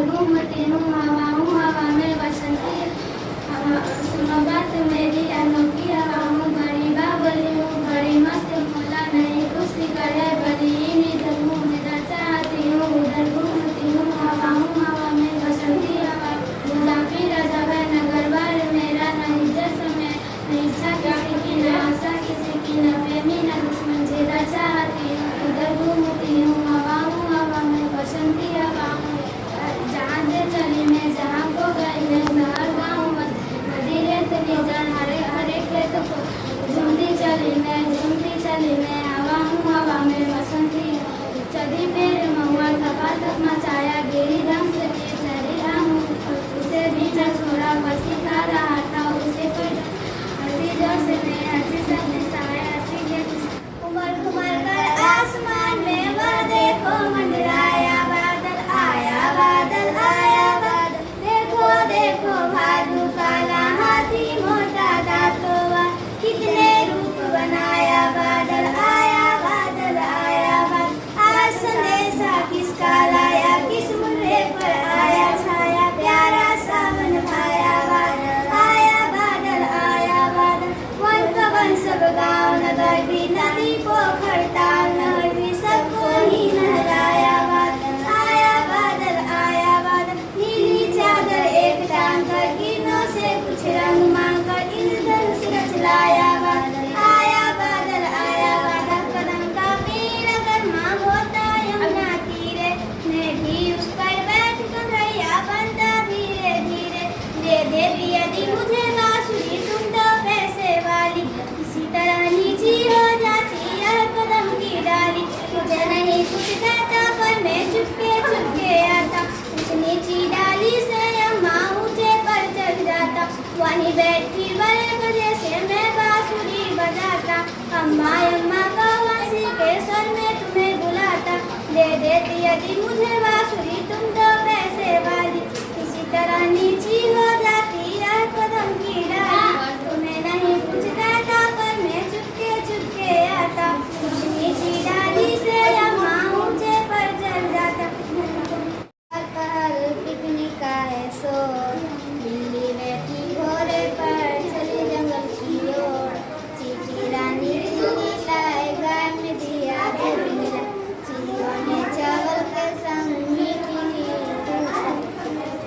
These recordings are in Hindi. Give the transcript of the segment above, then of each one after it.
उधर घूमती हूँ, हवा में बसंती। सुनो बात मेरी अनोखी हवा हूँ, बड़ी बाबली हूँ, बड़ी मस्त भोला नहीं कुछ करे बड़ी। इधर घूमना चाहती हूँ, उधर घूमती हूँ, हवा में बसंती हवा। मुसाफिर जब है नगर बार मेरा, नहीं जैसा मैं नहीं सा किसी की, न आशा किसी की, न प्रेमी न दुश्मन। जीना चाहती हूँ, उधर घूमती हूँ, हवा में बसंती हवा हूँ। जहाँ से चली मैं, जहाँ को गई मैं, शहर गाँव नदी रेत निजर हरे हरे खेत को झूमती चली मैं, हवा में बसंती। चली मेरे महुआ थपा तक मचाया, गिरी रंग से चली हूँ, उसे भी न छोड़ा, बस सिखा रहा था उसे पर हंसी जोर से मैं हंसी सबने सहाया हंसी के उमर घुमर कर आसमान में वह देखो मंडराया बादल आया बादल। देखो देखो भालू काला हाथी मोटा दांतों वाला, कितने रूप बनाया बादल आया बादल। आज संदेशा किसका लाया, किस मुर्रे पर आया छाया, प्यारा सावन भाया बादल आया बादल। वन कवन सब गाँव नगर भी, नदी पोखर ताल नहर भी, सबको ही नहलाया बादल आया बादल। नीली चादर एक टांग कर, किरणों से कुछ रंग मांग कर, इंद्रधनुष रच लाया बादल आया बादल। कदम का पेड़ अगर माँ होता यमुना तीरे, मैं भी उस पर बैठ कन्हैया बनता धीरे धीरे। दे देती यदि मुझे बांसुरी तुम तो पैसे वाली, इसी तरह नीची हो जाती यह कदम की डाली। मुझे नहीं कुछ कहता पर मैं चुपके आता, उस नीची डाली से अम्मा ऊंचे पर चढ़ जाता। वहीं बैठी बड़े मजे से मैं बांसुरी बजाता, अम्मा का वासी के स्वर में तुम्हें बुलाता। दे देती यदि मुझे बांसुरी तुम तो पैसे वाली, इसी तरह नीची हो जाती यह कदम की डाली। तुम्हें नहीं कुछ कहता पर मैं चुपके आता, उस नीची डाली से अम्मा ऊंचे पर चढ़ जाता। पिकनिक का है शोर, बिल्ली बैठी घोड़े पर चली जंगल की ओर। चीटी रानी चीनी लाए गाय में दिया दूध मिला, चिड़ियों ने चावल के संग मीठी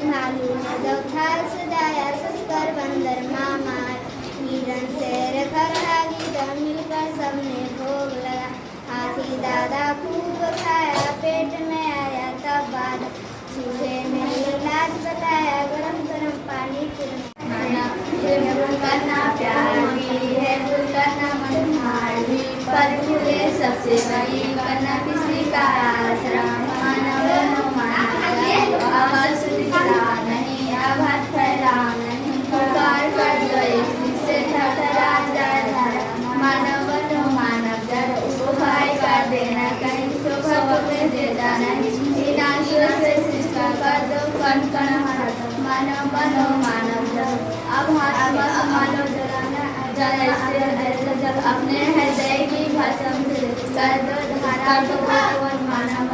भालू ने जब थाल सजाया, सचकर बंदर मामा, हिरन शेर खरहा गीदड़ मिलकर सबने भोग लगा। हाथी दादा खूब खाया, पेट में आया तब बाद, चूल्हे में इलाज बताया, गरम गरम पानी करना प्यार भी है, करना मनमानी, पर भूले सबसे बड़ी करना किसी का आसरा। मानव आवाज दिखला नहीं, आवाज फैला नहीं, पुकार कर दो इससे थरथरा जाए। मानव जड़ उपाय कर देना, कहीं शोभा पकड़े दे जाना, से शिक्षा कर दो कण कण मानव जड़। अब मानव जैसे जब अपने हृदय की भस्म से कर दो मानव।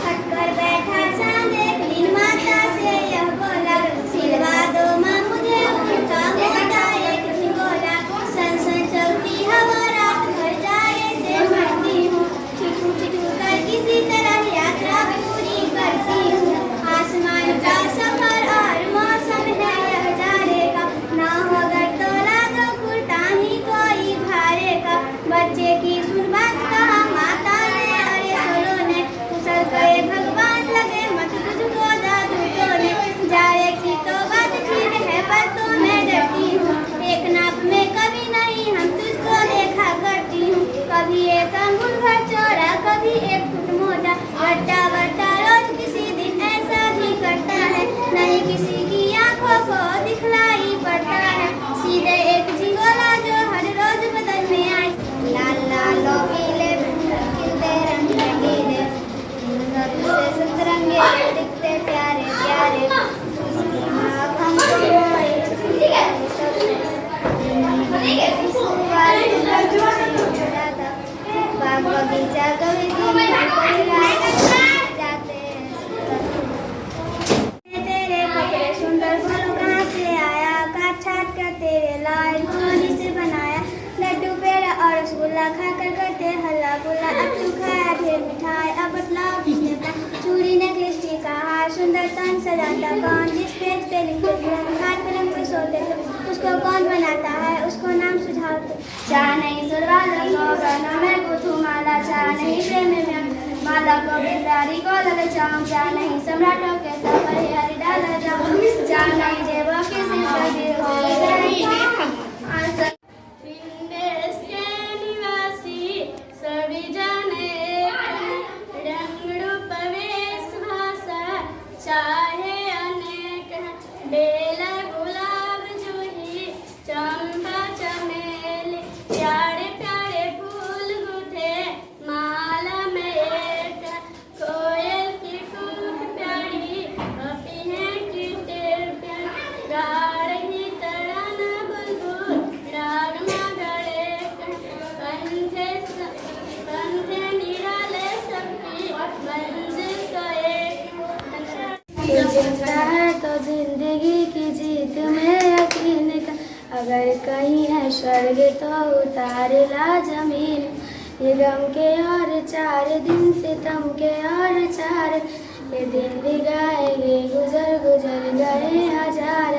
हटकर बैठा चांद एक दिन माता से यह बोला, सिलवा दो माँ मुझे उनका गोटा एक झिंगोला। सन चलती हवा रात भर जाए से मरती हूँ, ठिठू कर किसी तरह यात्रा पूरी करती हूँ। आसमान का सफर और मौसम है यह जाने का, ना हो अगर तो लागो कुर्ता ही कोई भारे का। बच्चे की सुन बात कहा माता ने, अरे सोलो ने कुशल गए भगवान लगे मत तुझको जादू टोने। जाए की तो बात ठीक है पर तो मैं डरती हूँ, एक नाप में कभी नहीं हम तुझको देखा करती हूँ। कभी एक अंगुल भर चौड़ा, कभी एक फुट मोटा, बढ़ता बढ़ता रोज किसी दिन ऐसा भी करता है, नहीं किसी की आंखों को दिखलाई पड़ता है। सीधे एक झिंगोला जो हर रोज बदल में आए, लाल लाल पीले खिलते रंग रंगीले, से सतरंगे दिखते प्यारे प्यारे। बाग बगीचा कभी दिन जाते रसगुल्ला खाकर करते हल्ला गुल्ला। अब तू खाया ढेर मिठाई, अब बतलाओ किसने बनाया। चूड़ी नेकलेस टीका हार सुंदर तन सजाता कौन। जिस पेज पे लिखते थे खाट पलंग पे सोते थे, उसको कौन बनाता है, उसको नाम सुझाओ तो। चाह नहीं सुरवाल रखो मैं गुथू माला, चाह नहीं प्रेम में माला को बिदारी को लग जाऊं, चाह नहीं सम्राटों के सफर हरी डाल जाऊं, चाह नहीं जेबों की जिंदगी हो गई। विंदेश के निवासी सभी जाने रंग रूप वेश भाषा चाहे अनेक। बेला गुलाब जूही चंपा चमेली प्यारे प्यारे फूल गुथे माला में एक। कोयल की कूक प्यारी पपीहे की टेर प्यारी गा रही तराना बुलबुल राग मगड़े। कंठे निराले सबकी मंजिल का एक। जिंदा है तो जिंदगी की जीत में यकीन का, अगर कहीं है स्वर्ग तो उतार ला जमीन। ये गम के और 4 दिन सितम के और 4, ये दिन भी गाएंगे गुजर गुजर गए हजार।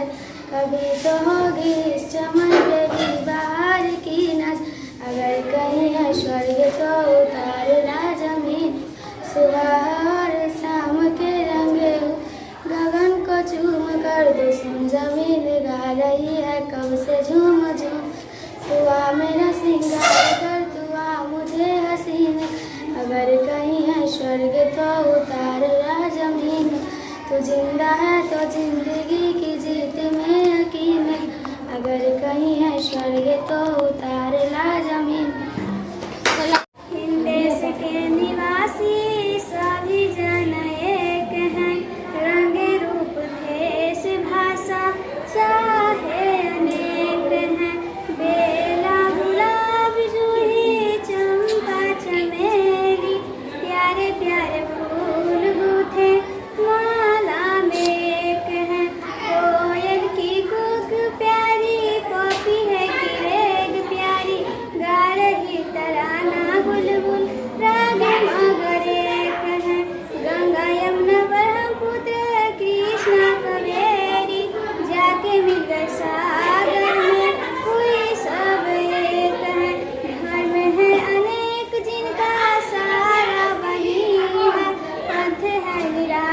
कभी तो होगी इस चमन पे भी बाहर की नज़र, अगर कहीं है स्वर्ग तो उतार ला जमीन। सुबह और शाम के रंगे गगन को चूम कर दो सुन जमीन गा रही है कब से झूम झूम। हुआ मेरा सिंगार कर दुआ मुझे हसीन, अगर कहीं है स्वर्ग तो उतार ला जमीन। तू जिंदा है तो जिंदगी की जीत में यकीन, अगर कहीं है स्वर्ग तो उतार ला जमीन। देश के निवासी सभी जन एक हैं, रंग रूप देश भाषा चाहे अनेक हैं। बेला गुलाब जूही चंपा चमेली प्यारे प्यारे फूल गूथे माला में एक हैं। कोयल की कूक प्यारी पपीहे की रेग प्यारी गा रही तराना बुलबुल राग मगर एक है। गंगा यमुना ब्रह्मपुत्र कृष्णा कावेरी जाके मिल गए सागर में हुई सब एक है। धर्म है अनेक जिनका सारा वही है, पंथ है निराला